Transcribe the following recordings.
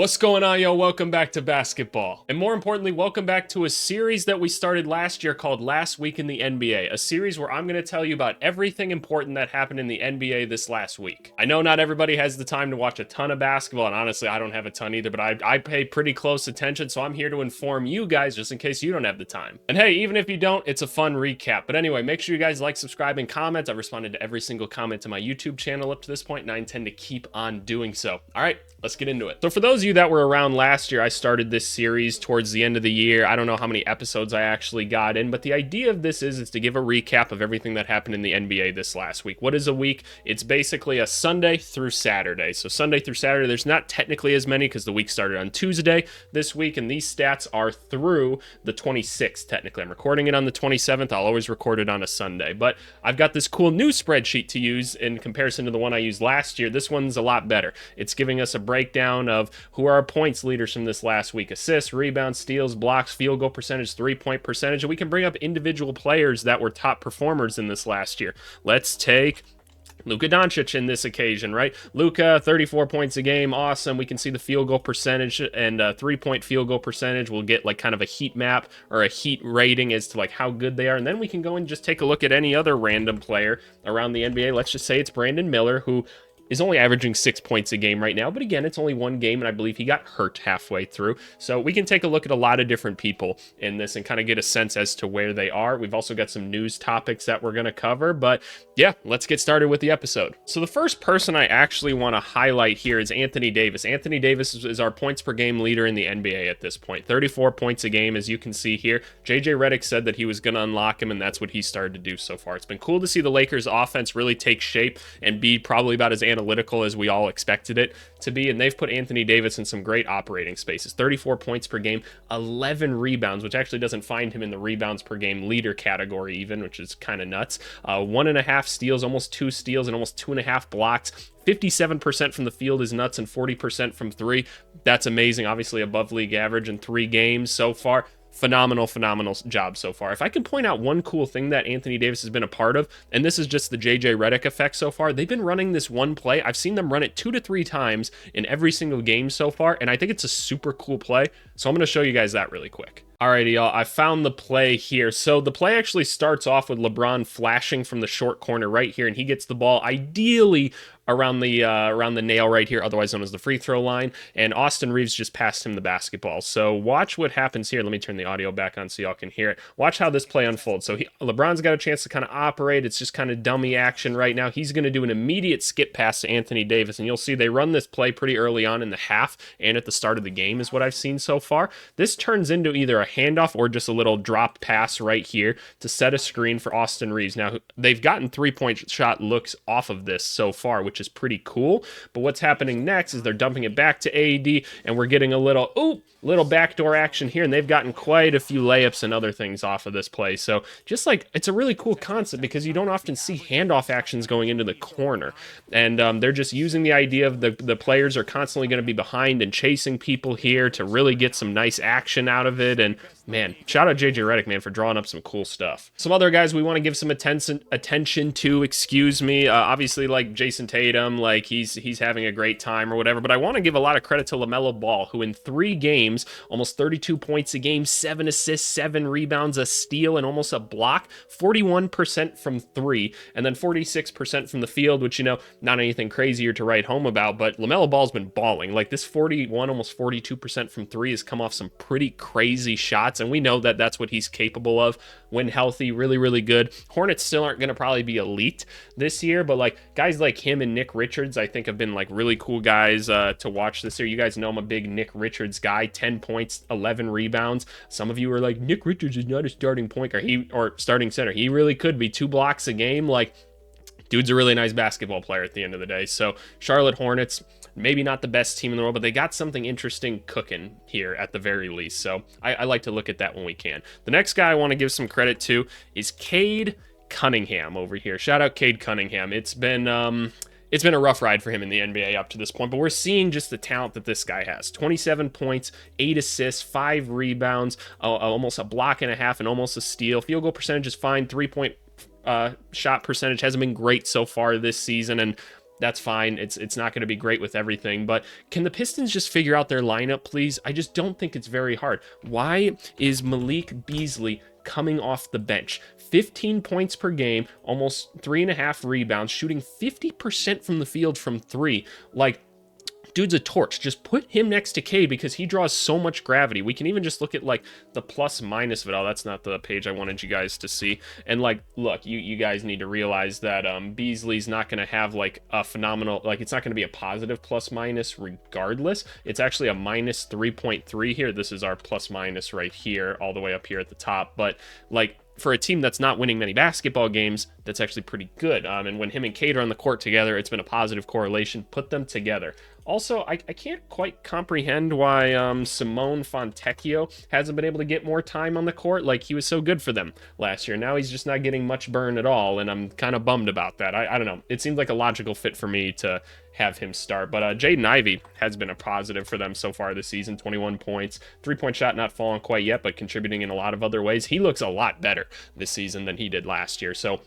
What's going on, yo? Welcome back to basketball. And more importantly, welcome back to a series that we started last year called Last Week in the NBA, a series where I'm going to tell you about everything important that happened in the NBA this last week. I know not everybody has the time to watch a ton of basketball, and honestly, I don't have a ton either, but I pay pretty close attention, so I'm here to inform you guys just in case you don't have the time. And hey, even if you don't, it's a fun recap. But anyway, make sure you guys like, subscribe, and comment. I've responded to every single comment to my YouTube channel up to this point, and I intend to keep on doing so. All right, let's get into it. So for those of you that were around last year, I started this series towards the end of the year. I don't know how many episodes I actually got in, but the idea of this is to give a recap of everything that happened in the NBA this last week. What is a week? It's basically a Sunday through Saturday. So Sunday through Saturday, there's not technically as many because the week started on Tuesday this week, and these stats are through the 26th, technically. I'm recording it on the 27th. I'll always record it on a Sunday, but I've got this cool new spreadsheet to use in comparison to the one I used last year. This one's a lot better. It's giving us a breakdown of who are our points leaders from this last week: assists, rebounds, steals, blocks, field goal percentage, 3-point percentage, and we can bring up individual players that were top performers in this last year. Let's take Luka Doncic in this occasion, right? Luka, 34 points a game, awesome. We can see the field goal percentage and 3-point field goal percentage. We'll get like kind of a heat map or a heat rating as to like how good they are. And then we can go and just take a look at any other random player around the NBA. Let's just say it's Brandon Miller, who is only averaging 6 points a game right now. But again, it's only one game, and I believe he got hurt halfway through. So we can take a look at a lot of different people in this and kind of get a sense as to where they are. We've also got some news topics that we're going to cover. But yeah, let's get started with the episode. So the first person I actually want to highlight here is Anthony Davis. Anthony Davis is our points per game leader in the NBA at this point. 34 points a game, as you can see here. JJ Reddick said that he was going to unlock him, and that's what he started to do so far. It's been cool to see the Lakers offense really take shape and be probably about as analytical as we all expected it to be, and they've put Anthony Davis in some great operating spaces. 34 points per game, 11 rebounds, which actually doesn't find him in the rebounds per game leader category even, which is kind of nuts. 1.5 steals, almost 2 steals, and almost 2.5 blocks. 57% from the field is nuts, and 40% from three. That's amazing. Obviously above league average in 3 games so far. Phenomenal job so far. If I can point out one cool thing that Anthony Davis has been a part of, and this is just the JJ Reddick effect so far, they've been running this one play. I've seen them run it 2 to 3 times in every single game so far, and I think it's a super cool play. So I'm going to show you guys that really quick. Alrighty, y'all, I found the play here. So the play actually starts off with LeBron flashing from the short corner right here, and he gets the ball ideally around the nail right here, otherwise known as the free throw line, and Austin Reeves just passed him the basketball. So watch what happens here. Let me turn the audio back on so y'all can hear it. Watch how this play unfolds. So LeBron's got a chance to kind of operate. It's just kind of dummy action right now. He's going to do an immediate skip pass to Anthony Davis, and you'll see they run this play pretty early on in the half and at the start of the game is what I've seen so far. This turns into either a handoff or just a little drop pass right here to set a screen for Austin Reeves. Now, they've gotten 3-point shot looks off of this so far, which is pretty cool. But what's happening next is they're dumping it back to AD, and we're getting a little backdoor action here, and they've gotten quite a few layups and other things off of this play. So just like, it's a really cool concept because you don't often see handoff actions going into the corner, and they're just using the idea of the players are constantly going to be behind and chasing people here to really get some nice action out of it. And man, shout out JJ Reddick, man, for drawing up some cool stuff. Some other guys we want to give some attention to, obviously like Jason Tatum, like he's having a great time or whatever, but I want to give a lot of credit to LaMelo Ball, who in 3 games, almost 32 points a game, 7 assists, 7 rebounds, a steal, and almost a block, 41% from 3, and then 46% from the field, which, not anything crazier to write home about, but LaMelo Ball's been balling. Like this 41, almost 42% from 3 has come off some pretty crazy shots, and we know that that's what he's capable of when healthy. Really, really good. Hornets still aren't going to probably be elite this year, but like guys like him and Nick Richards, I think have been like really cool guys to watch this year. You guys know I'm a big Nick Richards guy. 10 points, 11 rebounds. Some of you are like, Nick Richards is not a starting point guard or starting center. He really could be. 2 blocks a game. Like, dude's a really nice basketball player at the end of the day. So Charlotte Hornets, maybe not the best team in the world, but they got something interesting cooking here at the very least. So I like to look at that when we can. The next guy I want to give some credit to is Cade Cunningham over here. Shout out Cade Cunningham. It's been a rough ride for him in the NBA up to this point, but we're seeing just the talent that this guy has. 27 points, 8 assists, 5 rebounds, almost a block and a half, and almost a steal. Field goal percentage is fine. 3-point shot percentage hasn't been great so far this season, and That's fine. It's not going to be great with everything, but can the Pistons just figure out their lineup, please? I just don't think it's very hard. Why is Malik Beasley coming off the bench? 15 points per game, almost 3.5 rebounds, shooting 50% from the field from three. Like, dude's a torch. Just put him next to Cade because he draws so much gravity. We can even just look at like the plus minus of it all. That's not the page I wanted you guys to see. And like, look, you guys need to realize that Beasley's not going to have like a phenomenal, like it's not going to be a positive plus minus regardless. It's actually a minus 3.3 here. This is our plus minus right here, all the way up here at the top. But like, for a team that's not winning many basketball games, that's actually pretty good. And when him and Cade are on the court together, it's been a positive correlation. Put them together. Also, I can't quite comprehend why Simone Fontecchio hasn't been able to get more time on the court. Like, he was so good for them last year. Now he's just not getting much burn at all, and I'm kind of bummed about that. I don't know. It seems like a logical fit for me to have him start. But Jaden Ivey has been a positive for them so far this season. 21 points. 3-point shot not falling quite yet, but contributing in a lot of other ways. He looks a lot better this season than he did last year. So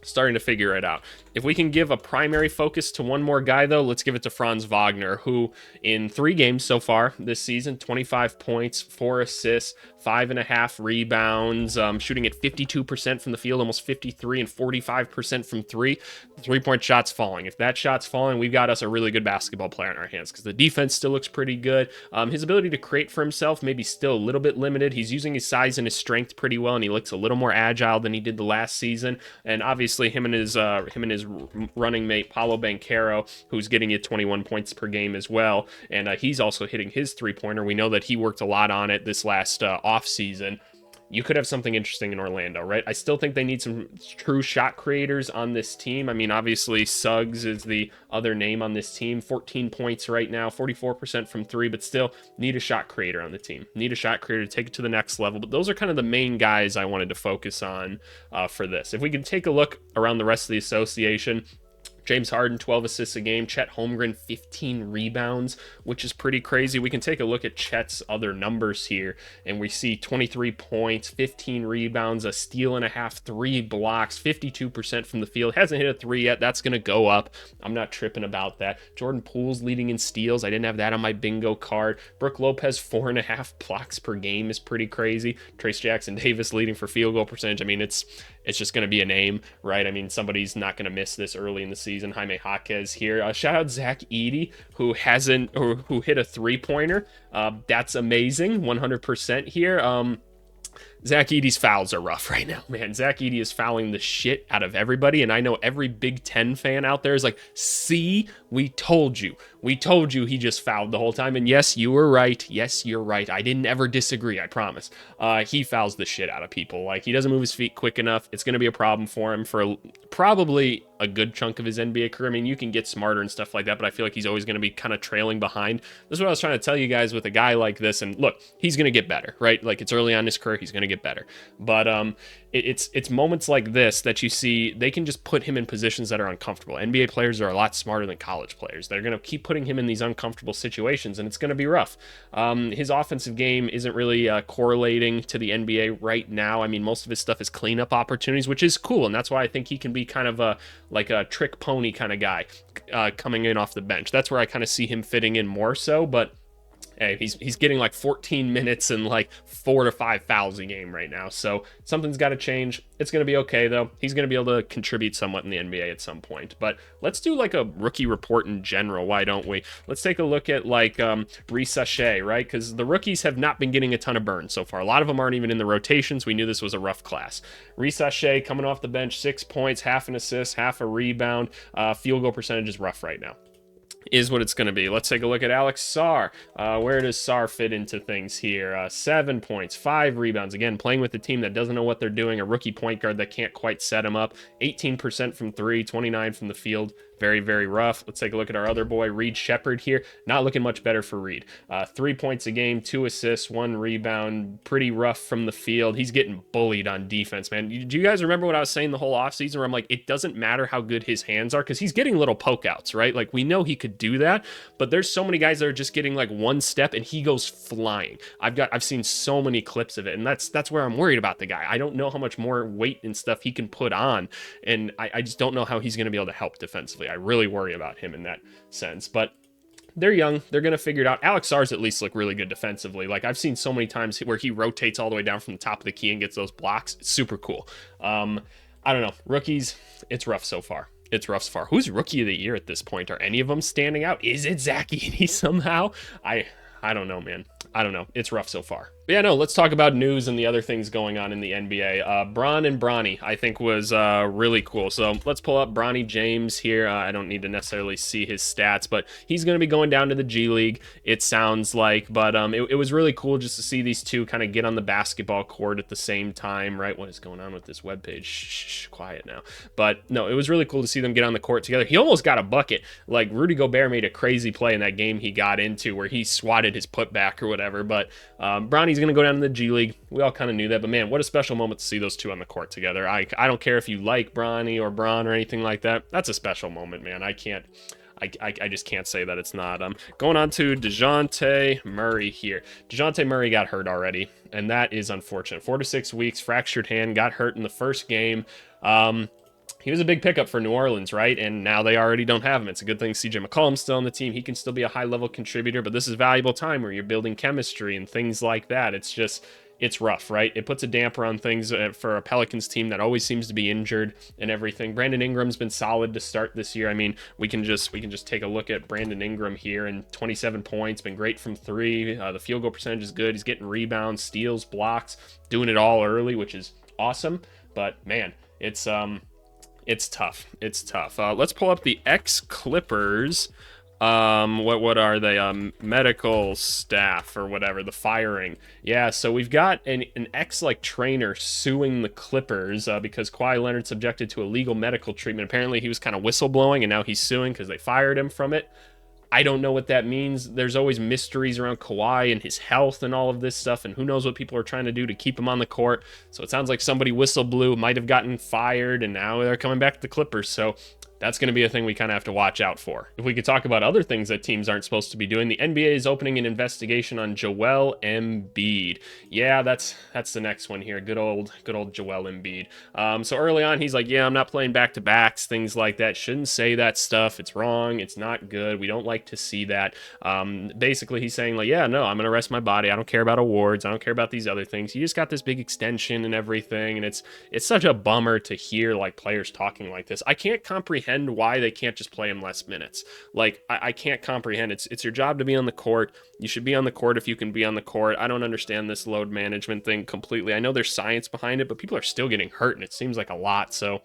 starting to figure it out. If we can give a primary focus to one more guy, though, let's give it to Franz Wagner, who in 3 games so far this season, 25 points, 4 assists, 5.5 rebounds, shooting at 52% from the field, almost 53 and 45% from three. 3-point shots falling. If that shot's falling, we've got us a really good basketball player in our hands because the defense still looks pretty good. His ability to create for himself maybe still a little bit limited. He's using his size and his strength pretty well, and he looks a little more agile than he did the last season. And obviously, him and his running mate Paulo Banchero, who's getting you 21 points per game as well, and he's also hitting his 3-pointer. We know that he worked a lot on it this last off season. You could have something interesting in Orlando, right? I still think they need some true shot creators on this team. I mean, obviously, Suggs is the other name on this team. 14 points right now, 44% from three, but still need a shot creator on the team. Need a shot creator to take it to the next level. But those are kind of the main guys I wanted to focus on for this. If we can take a look around the rest of the association, James Harden, 12 assists a game. Chet Holmgren, 15 rebounds, which is pretty crazy. We can take a look at Chet's other numbers here, and we see 23 points, 15 rebounds, a steal and a half, 3 blocks, 52% from the field. Hasn't hit a 3 yet. That's going to go up. I'm not tripping about that. Jordan Poole's leading in steals. I didn't have that on my bingo card. Brook Lopez, 4.5 blocks per game is pretty crazy. Trace Jackson Davis leading for field goal percentage. I mean, it's just going to be a name, right? I mean, somebody's not going to miss this early in the season. Jaime Jaquez here. Shout out Zach Edey, who hit a 3-pointer. That's amazing. 100% here. Zach Edey's fouls are rough right now, man. Zach Edey is fouling the shit out of everybody, and I know every Big Ten fan out there is like, see, we told you. We told you he just fouled the whole time, and yes, you were right. Yes, you're right. I didn't ever disagree, I promise. He fouls the shit out of people. Like, he doesn't move his feet quick enough. It's going to be a problem for him for probably a good chunk of his NBA career. I mean, you can get smarter and stuff like that, but I feel like he's always going to be kind of trailing behind. This is what I was trying to tell you guys with a guy like this, and look, he's going to get better, right? Like, it's early on in his career, he's going to get better. But it's moments like this that you see, they can just put him in positions that are uncomfortable. NBA players are a lot smarter than college players. They're going to keep putting him in these uncomfortable situations, and it's going to be rough. His offensive game isn't really correlating to the NBA right now. I mean, most of his stuff is cleanup opportunities, which is cool, and that's why I think he can be kind of a trick pony kind of guy coming in off the bench. That's where I kind of see him fitting in more so, but hey, he's getting like 14 minutes and like 4 to 5 fouls a game right now. So something's got to change. It's going to be okay, though. He's going to be able to contribute somewhat in the NBA at some point. But let's do like a rookie report in general. Why don't we? Let's take a look at like Risa Shea, right? Because the rookies have not been getting a ton of burn so far. A lot of them aren't even in the rotations. We knew this was a rough class. Risa Shea coming off the bench, 6 points, half an assist, half a rebound. Field goal percentage is rough right now. Is what it's going to be. Let's take a look at Alex Sarr. Where does Sarr fit into things here? 7 points, 5 rebounds. Again, playing with a team that doesn't know what they're doing, a rookie point guard that can't quite set him up. 18% from 3, 29 from the field. Very, very rough. Let's take a look at our other boy, Reed Shepherd here. Not looking much better for Reed. 3 points a game, 2 assists, 1 rebound. Pretty rough from the field. He's getting bullied on defense, man. Do you guys remember what I was saying the whole offseason where I'm like, it doesn't matter how good his hands are because he's getting little poke outs, right? Like, we know he could do that, but there's so many guys that are just getting like one step and he goes flying. I've seen so many clips of it, and that's where I'm worried about the guy. I don't know how much more weight and stuff he can put on, and I just don't know how he's going to be able to help defensively. defensively. I really worry about him in that sense. But they're young. They're going to figure it out. Alex Sars at least look really good defensively. Like, I've seen so many times where he rotates all the way down from the top of the key and gets those blocks. It's super cool. I don't know. Rookies, it's rough so far. It's rough so far. Who's rookie of the year at this point? Are any of them standing out? Is it Zach Edey somehow? I don't know, man. I don't know. It's rough so far. But yeah, no, let's talk about news and the other things going on in the NBA. Bron and Bronny, I think, was really cool. So let's pull up Bronny James here. I don't need to necessarily see his stats, but he's going to be going down to the G League, it sounds like. But it was really cool just to see these two kind of get on the basketball court at the same time, right? What is going on with this webpage? Shh, quiet now. But no, it was really cool to see them get on the court together. He almost got a bucket. Like, Rudy Gobert made a crazy play in that game he got into where he swatted his putback or whatever. But Bronny's going to go down to the G League. We all kind of knew that, but man, what a special moment to see those two on the court together. I don't care if you like Bronny or Bron or anything like that. That's a special moment, man. I just can't say that it's not. Going on to DeJounte Murray here. DeJounte Murray got hurt already, and that is unfortunate. 4 to 6 weeks, fractured hand, got hurt in the first game. He was a big pickup for New Orleans, right? And now they already don't have him. It's a good thing CJ McCollum's still on the team. He can still be a high-level contributor, but this is valuable time where you're building chemistry and things like that. It's rough, right? It puts a damper on things for a Pelicans team that always seems to be injured and everything. Brandon Ingram's been solid to start this year. I mean, we can just take a look at Brandon Ingram here, and 27 points, been great from three. The field goal percentage is good. He's getting rebounds, steals, blocks, doing it all early, which is awesome. But man, it's tough. It's tough. Let's pull up the ex-Clippers. What are they? Medical staff or whatever, the firing. Yeah, so we've got an trainer suing the Clippers because Kawhi Leonard subjected to illegal medical treatment. Apparently he was kind of whistleblowing, and now he's suing because they fired him from it. I don't know what that means. There's always mysteries around Kawhi and his health and all of this stuff, and who knows what people are trying to do to keep him on the court. So it sounds like somebody whistle-blew, might have gotten fired, and now they're coming back to the Clippers. So that's going to be a thing we kind of have to watch out for. If we could talk about other things that teams aren't supposed to be doing, the NBA is opening an investigation on Joel Embiid. Yeah, that's the next one here. Good old Joel Embiid. So early on, he's like, yeah, I'm not playing back-to-backs, things like that. Shouldn't say that stuff. It's wrong. It's not good. We don't like to see that. Basically, he's saying, like, yeah, no, I'm going to rest my body. I don't care about awards. I don't care about these other things. You just got this big extension and everything, and it's such a bummer to hear, like, players talking like this. I can't comprehend why they can't just play him less minutes. Like, I can't comprehend. It's your job to be on the court. You should be on the court if you can be on the court. I don't understand this load management thing completely. I know there's science behind it, but people are still getting hurt, and it seems like a lot. So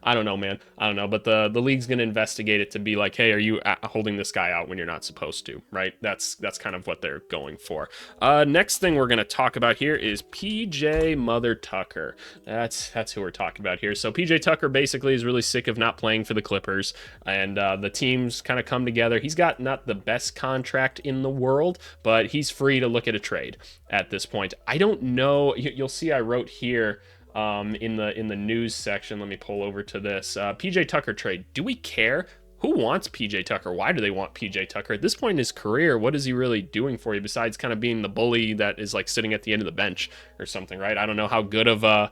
I don't know, man. I don't know, but the league's going to investigate it to be like, hey, are you holding this guy out when you're not supposed to, right? That's kind of what they're going for. Next thing we're going to talk about here is PJ Mother Tucker. That's who we're talking about here. So PJ Tucker basically is really sick of not playing for the Clippers, and the teams kind of come together. He's got not the best contract in the world, but he's free to look at a trade at this point. I don't know. You'll see I wrote here, in the news section, let me pull over to this, PJ Tucker trade. Do we care? Who wants PJ Tucker? Why do they want PJ Tucker? At this point in his career, what is he really doing for you besides kind of being the bully that is like sitting at the end of the bench or something, right? I don't know how good of a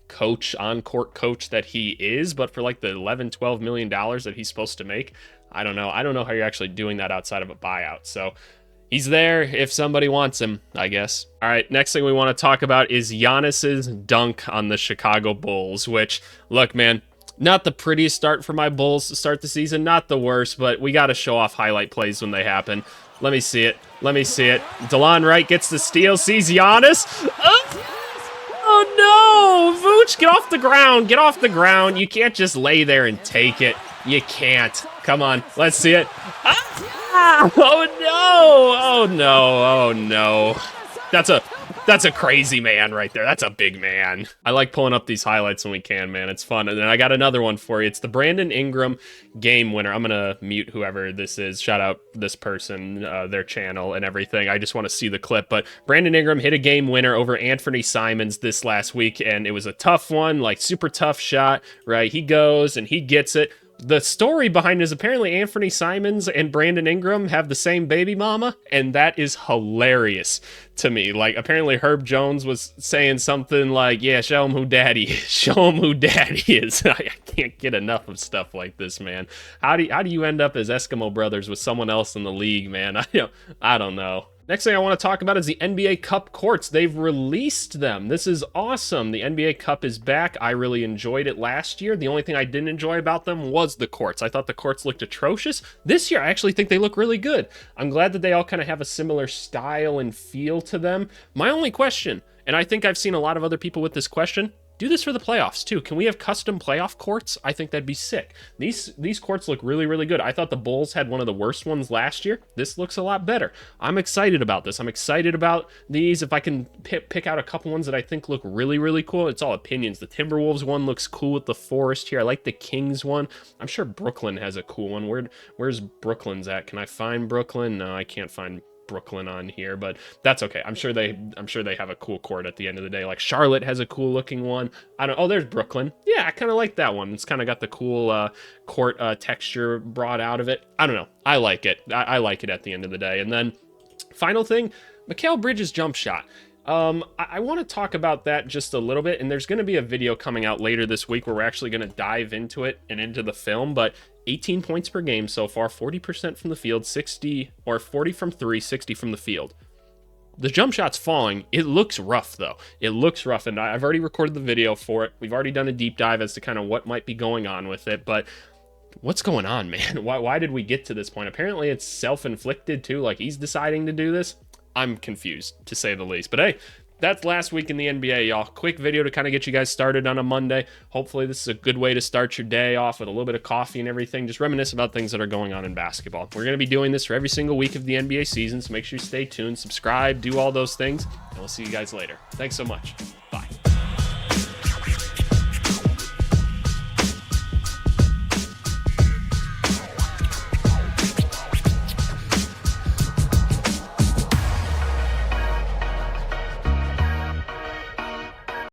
coach, on-court coach that he is, but for like the $11-12 million that he's supposed to make, I don't know how you're actually doing that outside of a buyout. So he's there if somebody wants him, I guess. All right, next thing we want to talk about is Giannis's dunk on the Chicago Bulls, which, look, man, not the prettiest start for my Bulls to start the season, not the worst, but we got to show off highlight plays when they happen. Let me see it. DeLon Wright gets the steal, sees Giannis. Oh, no! Vooch, get off the ground. You can't just lay there and take it. You can't. Come on, let's see it. Oh no. That's a crazy man right there. That's a big man. I like pulling up these highlights when we can, man. It's fun. And then I got another one for you. It's the Brandon Ingram game winner. I'm gonna mute whoever this is. Shout out this person, their channel and everything. I just want to see the clip. But Brandon Ingram hit a game winner over Anthony Simons this last week, and it was a tough one, like super tough shot, right? He goes and he gets it. The story behind it is apparently Anthony Simons and Brandon Ingram have the same baby mama, and that is hilarious to me. Like, apparently Herb Jones was saying something like, yeah, show him who daddy is. Show him who daddy is. I can't get enough of stuff like this, man. How do you end up as Eskimo brothers with someone else in the league, man? I don't know. Next thing I want to talk about is the NBA Cup courts. They've released them. This is awesome. The NBA Cup is back. I really enjoyed it last year. The only thing I didn't enjoy about them was the courts. I thought the courts looked atrocious. This year, I actually think they look really good. I'm glad that they all kind of have a similar style and feel to them. My only question, and I think I've seen a lot of other people with this question, do this for the playoffs too. Can we have custom playoff courts? I think that'd be sick. These courts look really, really good. I thought the Bulls had one of the worst ones last year. This looks a lot better. I'm excited about this. I'm excited about these. If I can pick out a couple ones that I think look really, really cool, it's all opinions. The Timberwolves one looks cool with the forest here. I like the Kings one. I'm sure Brooklyn has a cool one. Where's Brooklyn's at? Can I find Brooklyn? No, I can't find Brooklyn on here, but that's okay. I'm sure they have a cool court at the end of the day. Like Charlotte has a cool looking one. Oh, there's Brooklyn. Yeah, I kind of like that one. It's kind of got the cool court texture brought out of it. I don't know. I like it. I like it at the end of the day. And then final thing, Mikal Bridges jump shot. I want to talk about that just a little bit, and there's going to be a video coming out later this week where we're actually going to dive into it and into the film, but 18 points per game so far, 40% from the field, 40 from 3, 60 from the field. The jump shot's falling. It looks rough, though. It looks rough, and I've already recorded the video for it. We've already done a deep dive as to kind of what might be going on with it, but what's going on, man? Why did we get to this point? Apparently it's self-inflicted, too. Like, he's deciding to do this. I'm confused, to say the least. But hey, that's last week in the NBA, y'all. Quick video to kind of get you guys started on a Monday. Hopefully this is a good way to start your day off with a little bit of coffee and everything. Just reminisce about things that are going on in basketball. We're going to be doing this for every single week of the NBA season, so make sure you stay tuned, subscribe, do all those things, and we'll see you guys later. Thanks so much.